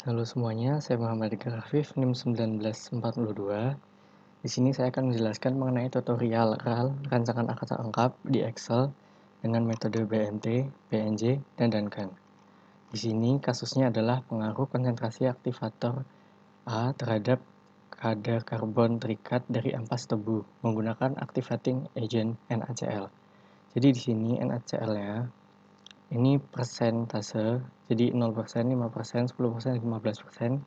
Halo semuanya, saya Muhammad Eka Rafif, NIM 1942. Di sini saya akan menjelaskan mengenai tutorial RAL, rancangan kata lengkap di Excel dengan metode BMT, PNJ, dan Duncan. Di sini kasusnya adalah pengaruh konsentrasi aktivator A terhadap kadar karbon terikat dari ampas tebu menggunakan activating agent NaCl. Jadi di sini NaCl-nya ini persentase, jadi 0%, 5%, 10%, 15%.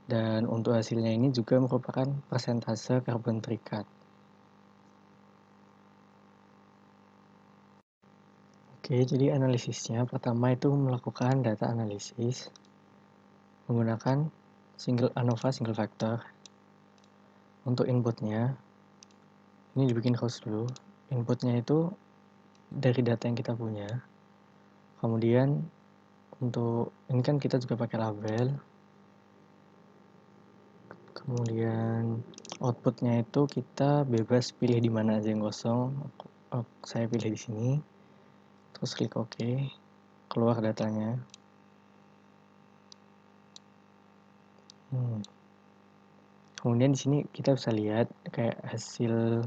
Dan untuk hasilnya ini juga merupakan persentase karbon terikat. Oke, jadi analisisnya pertama itu melakukan data analisis menggunakan ANOVA single factor. Untuk inputnya, ini dibikin host dulu. Inputnya itu dari data yang kita punya. Kemudian untuk ini kan kita juga pakai label. Kemudian outputnya itu kita bebas pilih di mana aja yang kosong. Saya pilih di sini. Terus klik OK, keluar datanya. Kemudian di sini kita bisa lihat kayak hasilnya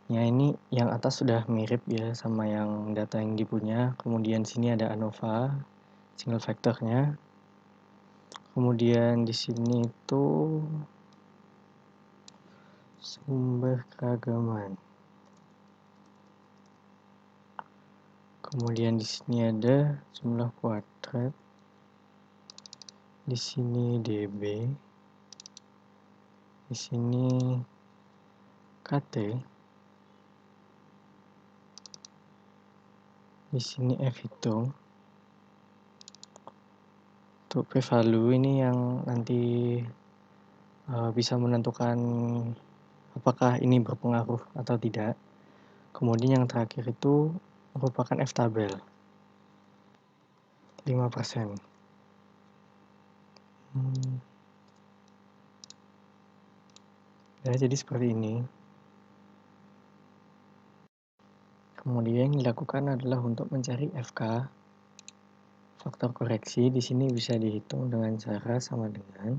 ini yang atas sudah mirip ya sama yang data yang dipunya. Kemudian di sini ada ANOVA single factornya. Kemudian di sini itu sumber keragaman. Kemudian di sini ada jumlah kuadrat. Di sini dB. Di sini KT. Di sini F hitung. Untuk p-value ini yang nanti bisa menentukan apakah ini berpengaruh atau tidak. Kemudian yang terakhir itu merupakan F-tabel 5%. Ya, jadi seperti ini. Kemudian yang dilakukan adalah untuk mencari FK. Faktor koreksi di sini bisa dihitung dengan cara sama dengan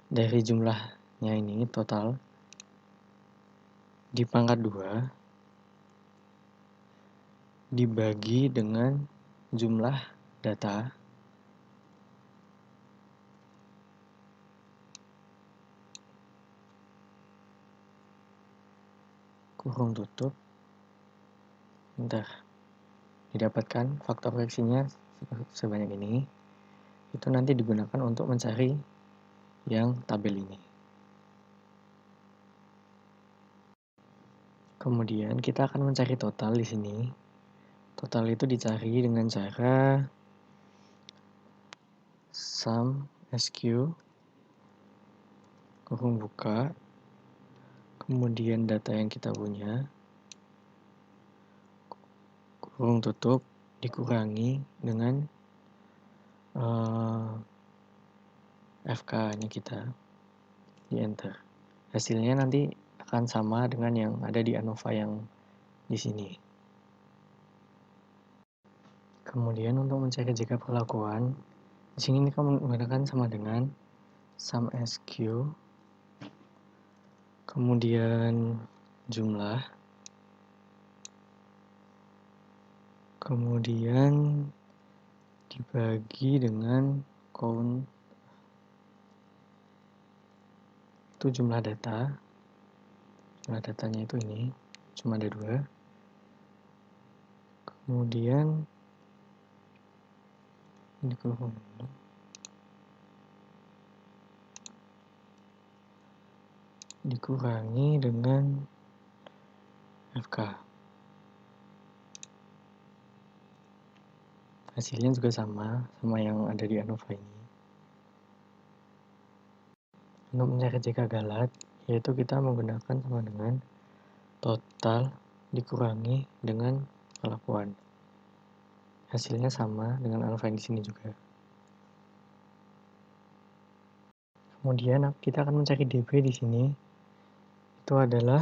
dari jumlahnya ini total di pangkat 2 dibagi dengan jumlah data kurung tutup. Didapatkan faktor koreksinya sebanyak ini. Itu nanti digunakan untuk mencari yang tabel ini. Kemudian kita akan mencari total di sini. Total itu dicari dengan cara sum SQ kurung buka, kemudian data yang kita punya kurung tutup dikurangi dengan FK-nya kita, di enter. Hasilnya nanti akan sama dengan yang ada di ANOVA yang di sini. Kemudian untuk mencari jika perlakuan, di sini kita menggunakan sama dengan sum SQ, kemudian jumlah, kemudian dibagi dengan count, itu jumlah data. Jumlah datanya itu ini, cuma ada 2. Kemudian dikurangi dengan FK. Hasilnya juga sama yang ada di ANOVA ini. Untuk mencari jika galat, yaitu kita menggunakan sama dengan total dikurangi dengan perlakuan. Hasilnya sama dengan ANOVA yang di sini juga. Kemudian kita akan mencari dB di sini. Itu adalah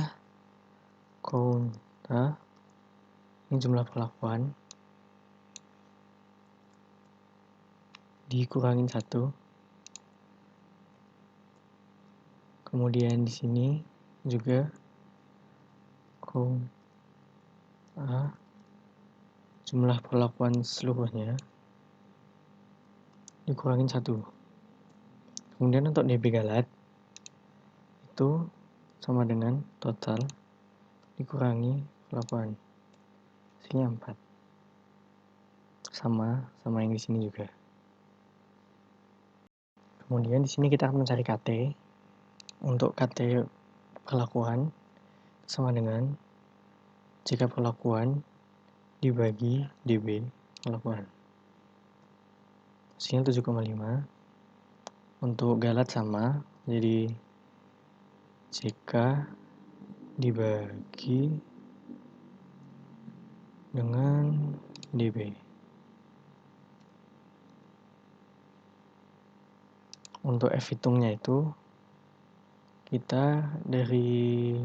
count, ini jumlah perlakuan dikurangin 1. Kemudian di sini juga jumlah perlakuan seluruhnya dikurangin 1. Kemudian untuk DB galat itu sama dengan total dikurangi perlakuan, hasilnya 4. Sama yang di sini juga. Kemudian di sini kita akan mencari KT. Untuk KT perlakuan sama dengan jika perlakuan dibagi DB perlakuan. Hasilnya 7,5. Untuk galat sama, jadi jika dibagi dengan DB. Untuk F hitungnya itu kita dari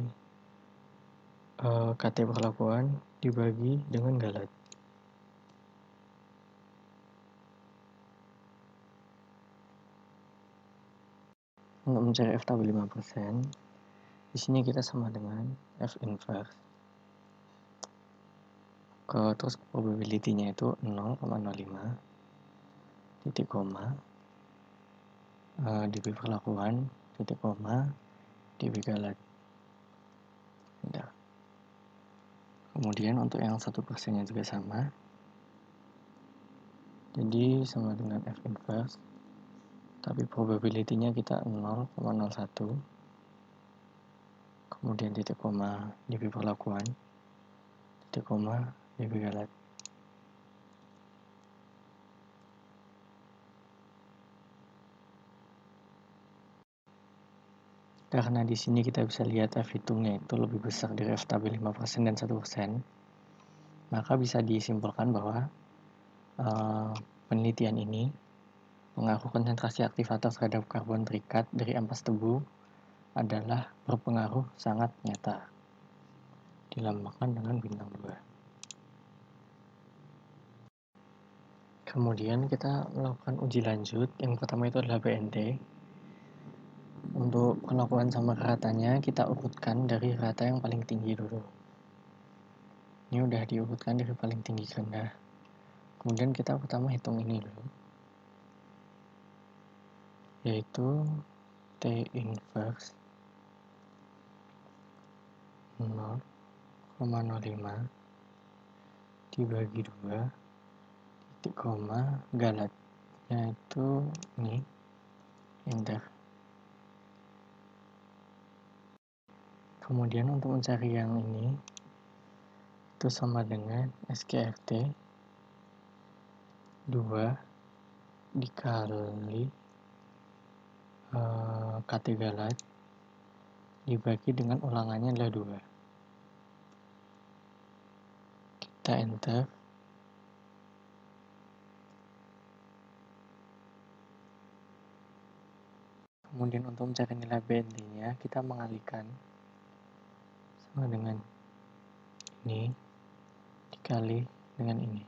KT perlakuan dibagi dengan galat. Untuk mencari F tabel 5%, di sini kita sama dengan F inverse. Terus probability-nya itu 0,05 titik koma DB perlakuan titik koma DB galat. Nah, kemudian untuk yang 1%-nya juga sama. Jadi sama dengan F inverse, tapi probability-nya kita 0,01. Kemudian titik koma DB perlakuan, titik koma DB galat. Karena di sini kita bisa lihat F hitungnya itu lebih besar dari F tabel 5% dan 1%, maka bisa disimpulkan bahwa penelitian ini pengaruh konsentrasi aktivator terhadap karbon terikat dari ampas tebu adalah berpengaruh sangat nyata, dilambangkan dengan bintang 2. Kemudian kita melakukan uji lanjut. Yang pertama itu adalah BNT. Untuk perlakuan sama ratanya kita urutkan dari rata yang paling tinggi dulu. Ini udah diurutkan dari paling tinggi ke rendah. Kemudian kita pertama hitung ini dulu, yaitu T inverse 0,05 dibagi 2 titik koma galatnya itu ini enter. Kemudian untuk mencari yang ini itu sama dengan SKRT 2 dikali KT galat dibagi dengan ulangannya adalah 2. Kita enter. Kemudian untuk mencari nilai BNT-nya kita mengalihkan sama dengan ini dikali dengan ini.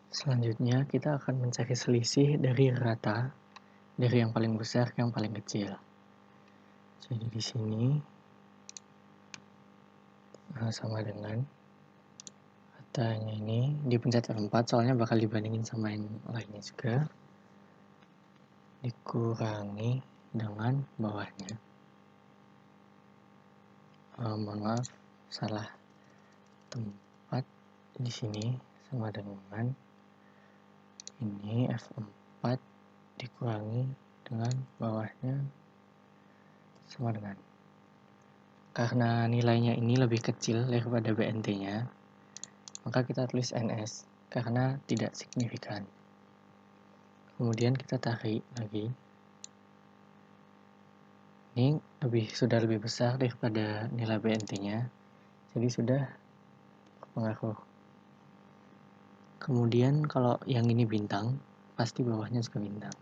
Selanjutnya kita akan mencari selisih dari rata dari yang paling besar ke yang paling kecil. Jadi di sini sama dengan ratanya ini dipencet F4 soalnya bakal dibandingin sama yang lainnya juga, dikurangi dengan bawahnya. Mohon maaf, salah tempat. Di sini sama dengan ini F4 dikurangi dengan bawahnya sama dengan. Karena nilainya ini lebih kecil daripada BNT-nya, maka kita tulis NS karena tidak signifikan. Kemudian kita tarik lagi. Ini sudah lebih besar daripada nilai BNT-nya, jadi sudah berpengaruh. Kemudian kalau yang ini bintang, pasti bawahnya juga bintang.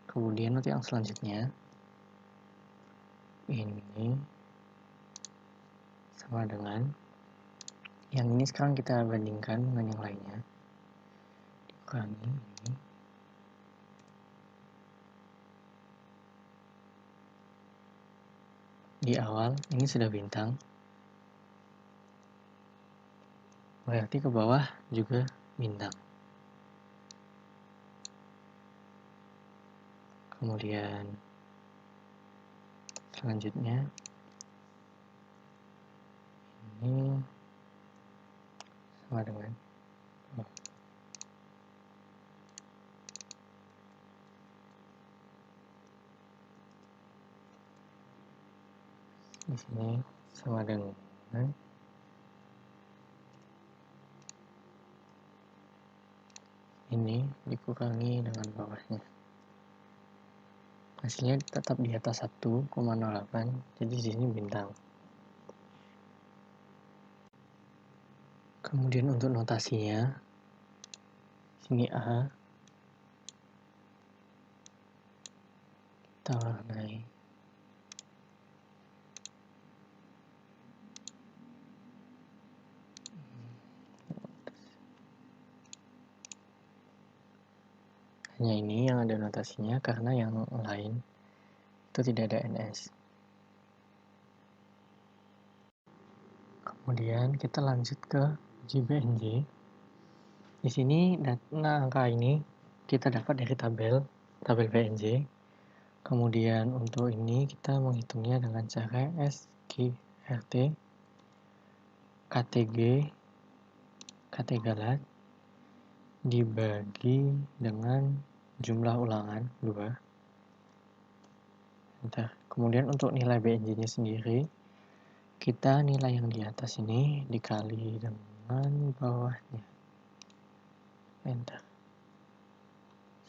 Kemudian untuk yang selanjutnya, ini sama dengan yang ini. Sekarang kita bandingkan dengan yang lainnya, dikurangi ini. Di awal ini sudah bintang, berarti ke bawah juga bintang. Kemudian selanjutnya ini sama dengan di sini sama dengan ini dikurangi dengan bawahnya. Hasilnya tetap di atas 1,08, jadi di sini bintang. Kemudian untuk notasinya, sini A, kita warnai hanya ini yang ada notasinya, karena yang lain itu tidak ada NS. Kemudian kita lanjut ke JBNJ. Di sini angka ini kita dapat dari tabel BNJ. Kemudian untuk ini kita menghitungnya dengan cara SGRT, KTG, KT-galat dibagi dengan jumlah ulangan 2. Kemudian untuk nilai BNJ-nya sendiri, kita nilai yang di atas ini dikali dengan bawahnya. Enter.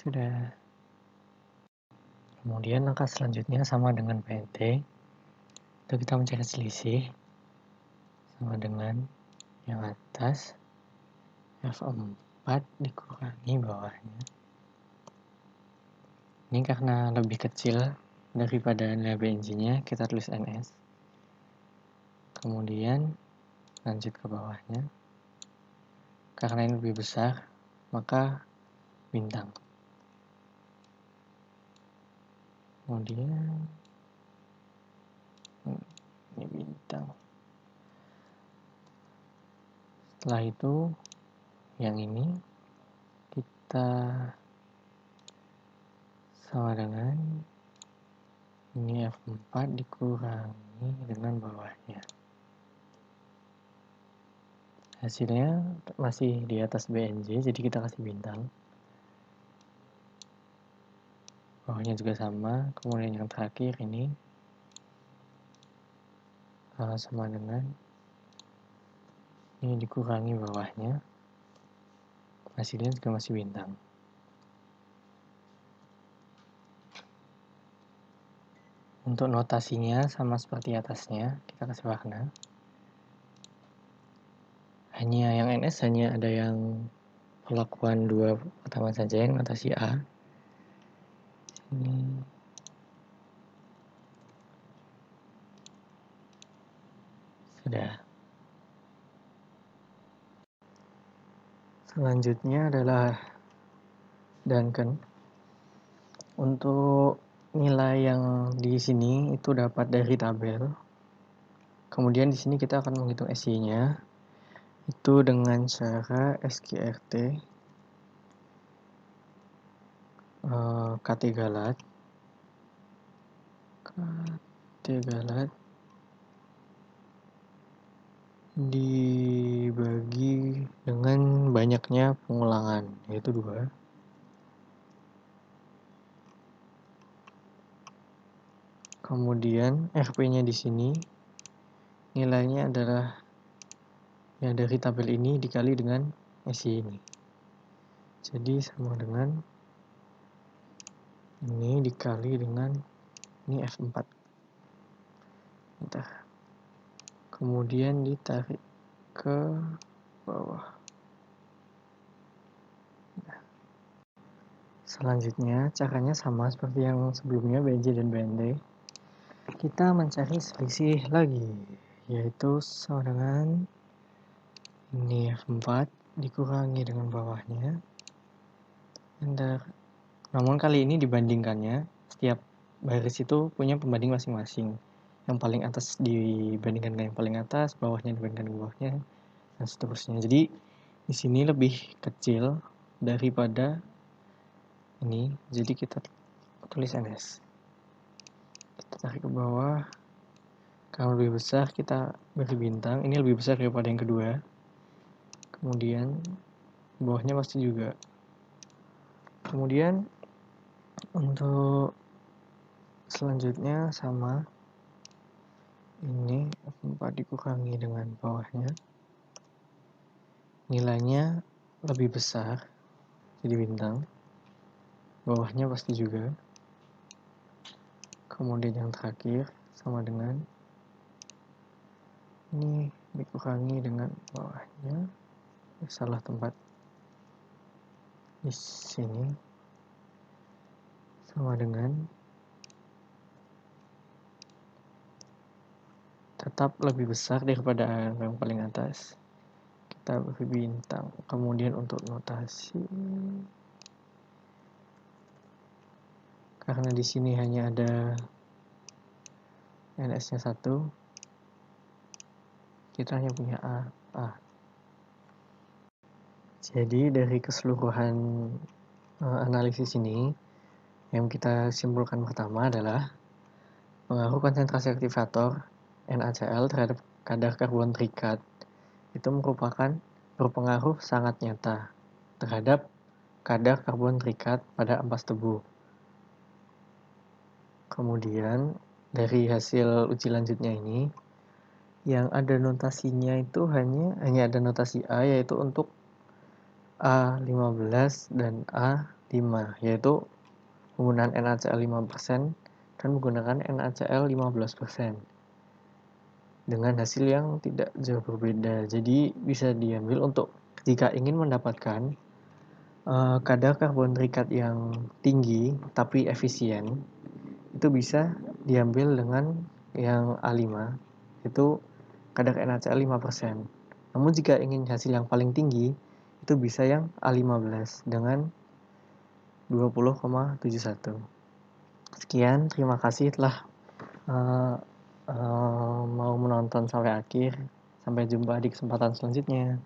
Sudah. Kemudian angka selanjutnya sama dengan PNT. Itu kita mencari selisih sama dengan yang atas, F4 dikurangi bawahnya. Ini karena lebih kecil daripada nilai BNJ-nya, kita tulis NS. Kemudian lanjut ke bawahnya. Karena ini lebih besar, maka bintang. Kemudian ini bintang. Setelah itu yang ini kita sama dengan ini F4 dikurangi dengan bawahnya. Hasilnya masih di atas BNJ, jadi kita kasih bintang. Bawahnya juga sama. Kemudian yang terakhir ini sama dengan ini dikurangi bawahnya. Hasilnya juga masih bintang. Untuk notasinya sama seperti atasnya, kita kasih warna. Hanya yang NS hanya ada yang perlakuan 2 pertama saja, yang notasi A. Ini sudah. Selanjutnya adalah Duncan. Untuk nilai yang di sini itu dapat dari tabel. Kemudian di sini kita akan menghitung SI-nya itu dengan cara SGRT, KT-galat dibagi dengan banyaknya pengulangan, yaitu 2. Kemudian RP-nya di sini nilainya adalah yang dari tabel ini dikali dengan SI ini. Jadi sama dengan ini dikali dengan ini F4. Entah. Kemudian ditarik ke bawah. Selanjutnya caranya sama seperti yang sebelumnya, BNJ dan BNT. Kita mencari selisih lagi, yaitu sama dengan ini 4 dikurangi dengan bawahnya. Enter. Namun kali ini dibandingkannya, setiap baris itu punya pembanding masing-masing. Yang paling atas dibandingkan dengan yang paling atas, bawahnya dibandingkan dengan bawahnya, dan seterusnya. Jadi di sini lebih kecil daripada ini, jadi kita tulis NS. Kita tarik ke bawah. Kalau lebih besar kita beri bintang. Ini lebih besar daripada yang kedua. Kemudian bawahnya pasti juga. Kemudian untuk selanjutnya sama, ini 4 dikurangi dengan bawahnya, nilainya lebih besar, jadi bintang. Bawahnya pasti juga. Kemudian yang terakhir sama dengan ini dikurangi dengan bawahnya. Salah tempat di sini, sama dengan tetap lebih besar daripada yang paling atas. Kita beri bintang. Kemudian untuk notasi, karena di sini hanya ada NS-nya 1, kita hanya punya A. Jadi dari keseluruhan analisis ini, yang kita simpulkan pertama adalah pengaruh konsentrasi aktivator NaCl terhadap kadar karbon terikat itu merupakan berpengaruh sangat nyata terhadap kadar karbon terikat pada ampas tebu. Kemudian dari hasil uji lanjutnya ini, yang ada notasinya itu hanya ada notasi A, yaitu untuk A15 dan A5, yaitu penggunaan NaCl 5% dan menggunakan NaCl 15%. Dengan hasil yang tidak jauh berbeda. Jadi bisa diambil untuk jika ingin mendapatkan kadar karbon terikat yang tinggi tapi efisien, itu bisa diambil dengan yang A5, itu kadar NaCl 5%. Namun jika ingin hasil yang paling tinggi, itu bisa yang A15 dengan 20,71. Sekian, terima kasih telah mau menonton sampai akhir. Sampai jumpa di kesempatan selanjutnya.